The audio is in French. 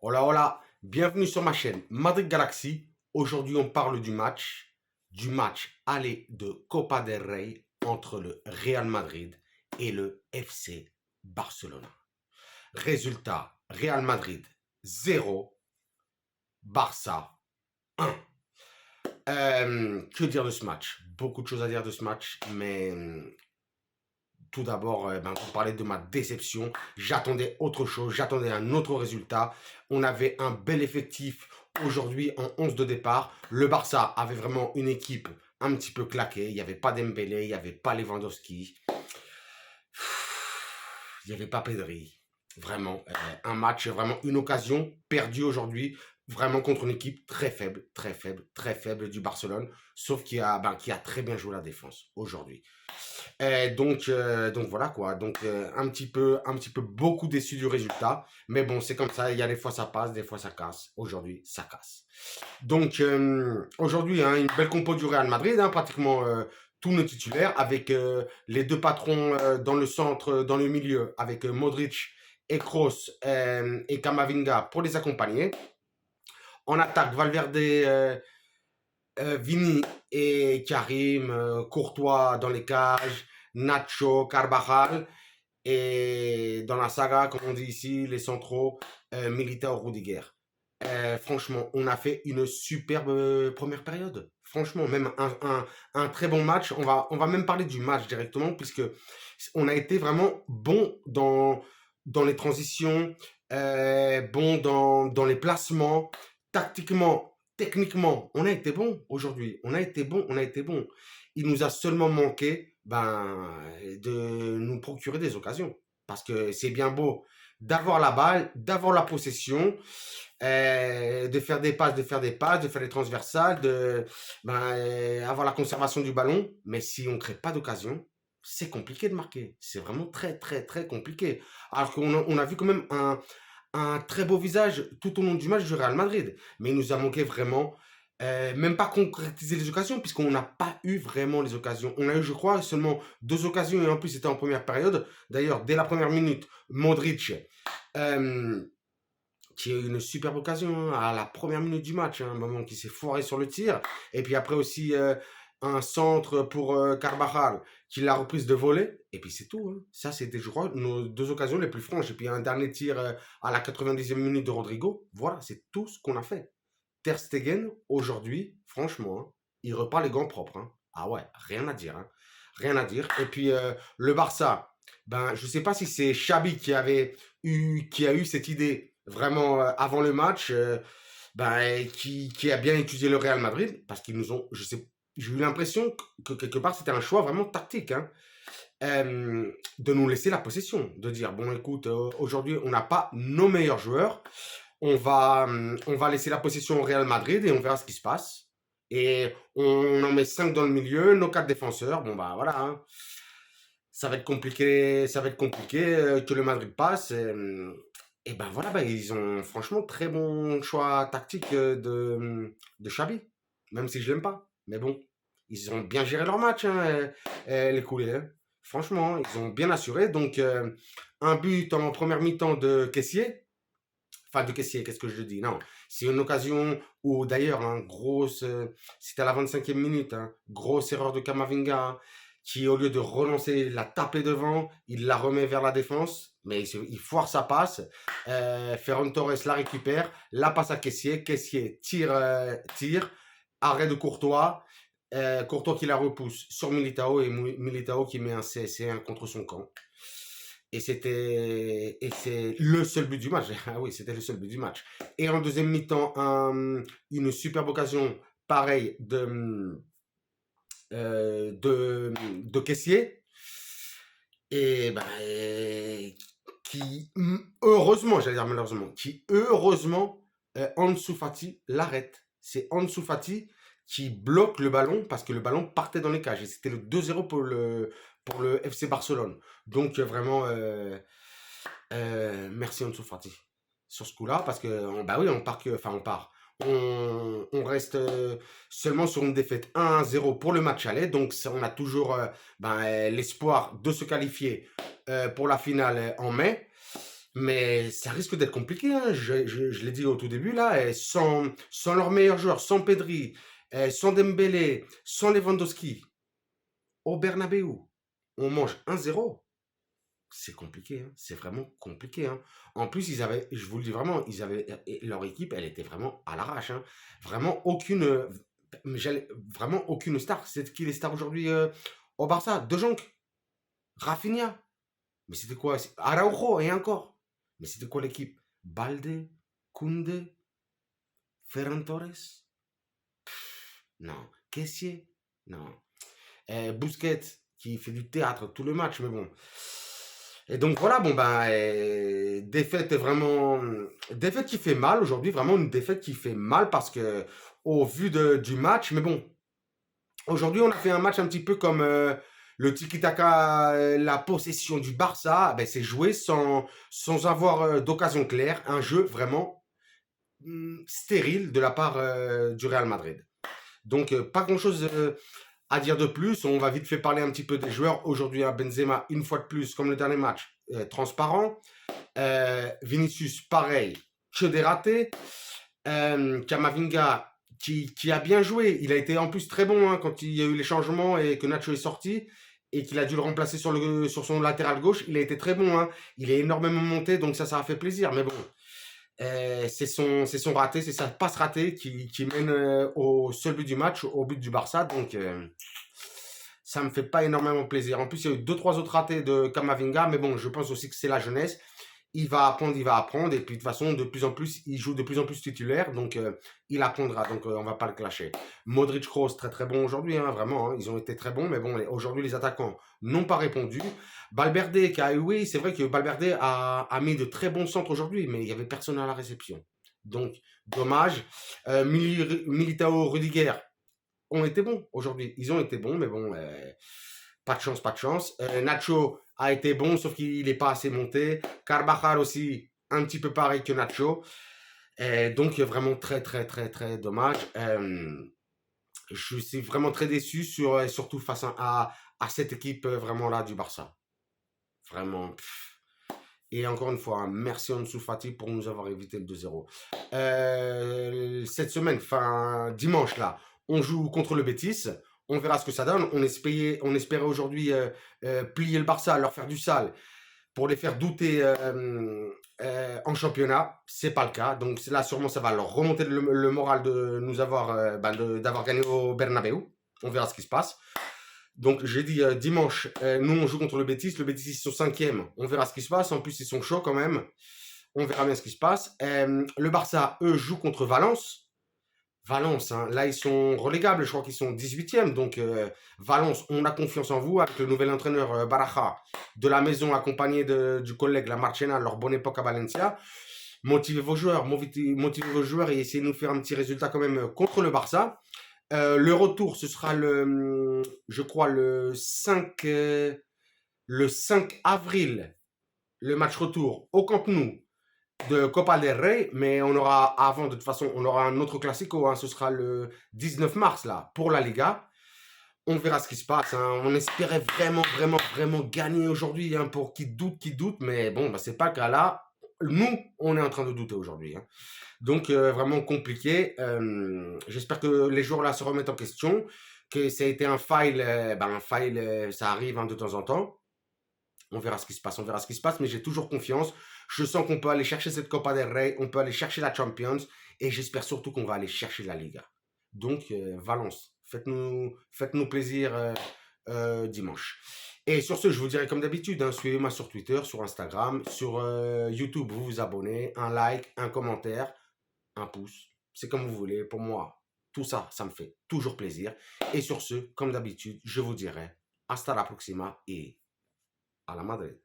Hola, hola, bienvenue sur ma chaîne Madrid Galaxy. Aujourd'hui, on parle du match aller de Copa del Rey entre le Real Madrid et le FC Barcelone. Résultat, Real Madrid 0, Barça 1. Que dire de ce match? Beaucoup de choses à dire de ce match, mais tout d'abord, pour parler de ma déception, j'attendais autre chose, j'attendais un autre résultat. On avait un bel effectif aujourd'hui en 11 de départ. Le Barça avait vraiment une équipe un petit peu claquée. Il n'y avait pas Dembélé, il n'y avait pas Lewandowski, il n'y avait pas Pedri. Vraiment, un match, vraiment une occasion perdue aujourd'hui, vraiment contre une équipe très faible, très faible, très faible du Barcelone, sauf qui a très bien joué la défense aujourd'hui. Donc voilà quoi. Donc un petit peu beaucoup déçu du résultat. Mais bon, c'est comme ça. Il y a des fois ça passe, des fois ça casse. Aujourd'hui, ça casse. Donc aujourd'hui, hein, une belle compo du Real Madrid, hein, pratiquement tous nos titulaires, avec les deux patrons dans le centre, dans le milieu, avec Modric et Kroos et Camavinga pour les accompagner. En attaque, Valverde, Vini et Karim, Courtois dans les cages, Nacho, Carvajal, et dans la saga, comme on dit ici, les centraux, Militao, Rudiger. Franchement, on a fait une superbe première période. Franchement, même un très bon match. On va même parler du match directement, puisque on a été vraiment bon dans les transitions, bon dans les placements, tactiquement, techniquement. On a été bon aujourd'hui. On a été bon, on a été bon. Il nous a seulement manqué de nous procurer des occasions. Parce que c'est bien beau d'avoir la balle, d'avoir la possession, de faire des passes, de faire des transversales, avoir la conservation du ballon. Mais si on ne crée pas d'occasion, c'est compliqué de marquer. C'est vraiment très, très, très compliqué. Alors qu'on a vu quand même un très beau visage tout au long du match du Real Madrid. Mais il nous a manqué vraiment, même pas concrétiser les occasions, puisqu'on n'a pas eu vraiment les occasions. On a eu, je crois, seulement 2 occasions, et en plus c'était en première période. D'ailleurs, dès la première minute, Modric, euh, qui a eu une superbe occasion, hein, à la première minute du match, hein, un moment qui s'est foiré sur le tir. Et puis après aussi un centre pour Carvajal, qui l'a reprise de volée. Et puis c'est tout, hein. Ça, c'était, je crois, nos 2 occasions les plus franches. Et puis un dernier tir à la 90e minute de Rodrigo. Voilà, c'est tout ce qu'on a fait. Ter Stegen, aujourd'hui, franchement, hein, il repart les gants propres, hein. Ah ouais, rien à dire, hein. Rien à dire. Et puis le Barça, je sais pas si c'est Xabi qui a eu cette idée vraiment avant le match, qui a bien étudié le Real Madrid, parce qu'ils nous ont, je sais, j'ai eu l'impression que quelque part c'était un choix vraiment tactique, hein, de nous laisser la possession, de dire bon écoute, aujourd'hui on n'a pas nos meilleurs joueurs, on va laisser la possession au Real Madrid et on verra ce qui se passe. Et on en met 5 dans le milieu, nos 4 défenseurs. Bon, voilà, hein. Ça va être compliqué que le Madrid passe. Et voilà, ils ont franchement très bon choix tactique de Xabi. Même si je l'aime pas. Mais bon, ils ont bien géré leur match, hein, les coulés, hein. Franchement, ils ont bien assuré. Donc, un but en première mi-temps de Kessié. Enfin, de caissier, qu'est-ce que je dis? Non, c'est une occasion où d'ailleurs, hein, c'était à la 25e minute, hein, grosse erreur de Camavinga, hein, qui au lieu de relancer, la taper devant, il la remet vers la défense, mais il foire sa passe. Ferran Torres la récupère, la passe à Kessié, Kessié tire, arrêt de Courtois, Courtois qui la repousse sur Militao et Militao qui met un CSC1 contre son camp. Et c'est le seul but du match. Ah oui, c'était le seul but du match. Et en deuxième mi-temps, une superbe occasion, pareil, de Kessié. Et qui, heureusement, j'allais dire malheureusement, qui heureusement, Ansu Fati l'arrête. C'est Ansu Fati qui bloque le ballon parce que le ballon partait dans les cages. Et c'était le 2-0 pour le FC Barcelone. Donc vraiment, merci Ansu Fati sur ce coup-là, parce que oui, on reste seulement sur une défaite 1-0 pour le match aller. Donc on a toujours l'espoir de se qualifier pour la finale en mai. Mais ça risque d'être compliqué, hein. Je l'ai dit au tout début, là, sans leurs meilleurs joueurs, sans Pedri, sans Dembélé, sans Lewandowski, au Bernabeu, on mange 1-0. C'est compliqué, hein. C'est vraiment compliqué, hein. En plus, je vous le dis vraiment, leur équipe, elle était vraiment à l'arrache, hein. Vraiment vraiment aucune star. C'est qui les stars aujourd'hui au Barça? De Jong, Rafinha. Mais c'était quoi? Araujo et encore. Mais c'était quoi l'équipe? Balde, Koundé, Ferran Torres? Non. Kessié? Non. Busquets, qui fait du théâtre tout le match, mais bon. Et donc voilà, bon ben, défaite vraiment, défaite qui fait mal aujourd'hui, vraiment une défaite qui fait mal parce que au vu du match, mais bon, aujourd'hui on a fait un match un petit peu comme le tiki-taka, la possession du Barça, ben, c'est joué sans avoir d'occasion claire, un jeu vraiment stérile de la part du Real Madrid. Donc pas grand-chose à dire de plus. On va vite fait parler un petit peu des joueurs. Aujourd'hui, à Benzema, une fois de plus, comme le dernier match, transparent. Vinicius, pareil, que des ratés. Camavinga, qui a bien joué. Il a été en plus très bon hein, quand il y a eu les changements et que Nacho est sorti et qu'il a dû le remplacer sur son latéral gauche. Il a été très bon. Hein. Il est énormément monté, donc ça a fait plaisir. Mais bon, c'est son raté, c'est sa passe ratée qui mène au seul but du match, au but du Barça. Donc, ça me fait pas énormément plaisir. En plus, il y a eu 2-3 autres ratés de Camavinga, mais bon, je pense aussi que c'est la jeunesse. Il va apprendre, il va apprendre. Et puis, de toute façon, de plus en plus, il joue de plus en plus titulaire. Donc, il apprendra. Donc, on va pas le clasher. Modric, Kroos, très très bon aujourd'hui. Hein, vraiment, hein, ils ont été très bons. Mais bon, aujourd'hui, les attaquants n'ont pas répondu. Valverde, oui, c'est vrai que Valverde a mis de très bons centres aujourd'hui. Mais il y avait personne à la réception. Donc, dommage. Militao, Rudiger ont été bons aujourd'hui. Ils ont été bons, mais bon, pas de chance, pas de chance. Nacho a été bon, sauf qu'il n'est pas assez monté. Carvajal aussi, un petit peu pareil que Nacho. Donc, vraiment très, très, très, très dommage. Je suis vraiment très déçu, surtout face à cette équipe vraiment là du Barça. Vraiment. Et encore une fois, hein, merci Ansu Fati pour nous avoir évité le 2-0. Cette semaine, enfin dimanche là, on joue contre le Betis. On verra ce que ça donne. On espérait aujourd'hui plier le Barça, leur faire du sale pour les faire douter en championnat. C'est pas le cas. Donc là, sûrement, ça va leur remonter le moral de nous avoir, d'avoir gagné au Bernabeu. On verra ce qui se passe. Donc j'ai dit dimanche, nous on joue contre le Betis. Le Betis ils sont 5e. On verra ce qui se passe. En plus ils sont chauds quand même. On verra bien ce qui se passe. Le Barça, eux, jouent contre Valence. Valence, hein, là ils sont relégables. Je crois qu'ils sont 18e. Donc Valence, on a confiance en vous avec le nouvel entraîneur Baraja de la maison accompagné du collègue La Marchena, leur bonne époque à Valencia. Motivez vos joueurs et essayez de nous faire un petit résultat quand même contre le Barça. Le retour, ce sera je crois, le 5 avril, le match retour au Camp Nou de Copa del Rey, mais on aura avant, de toute façon, on aura un autre classico, hein, ce sera le 19 mars, là, pour la Liga. On verra ce qui se passe, hein. On espérait vraiment, vraiment, vraiment gagner aujourd'hui, hein, pour qui doute, mais bon, bah, c'est pas le cas là. Nous, on est en train de douter aujourd'hui, hein. Donc, vraiment compliqué. J'espère que les joueurs là se remettent en question, que ça a été un fail, ça arrive hein, de temps en temps. On verra ce qui se passe, mais j'ai toujours confiance. Je sens qu'on peut aller chercher cette Copa del Rey, on peut aller chercher la Champions, et j'espère surtout qu'on va aller chercher la Liga. Donc, Valence, faites-nous plaisir dimanche. Et sur ce, je vous dirai comme d'habitude, hein, suivez-moi sur Twitter, sur Instagram, sur YouTube, vous vous abonnez, un like, un commentaire, un pouce, c'est comme vous voulez. Pour moi, tout ça, ça me fait toujours plaisir. Et sur ce, comme d'habitude, je vous dirai hasta la próxima et à la Madrid.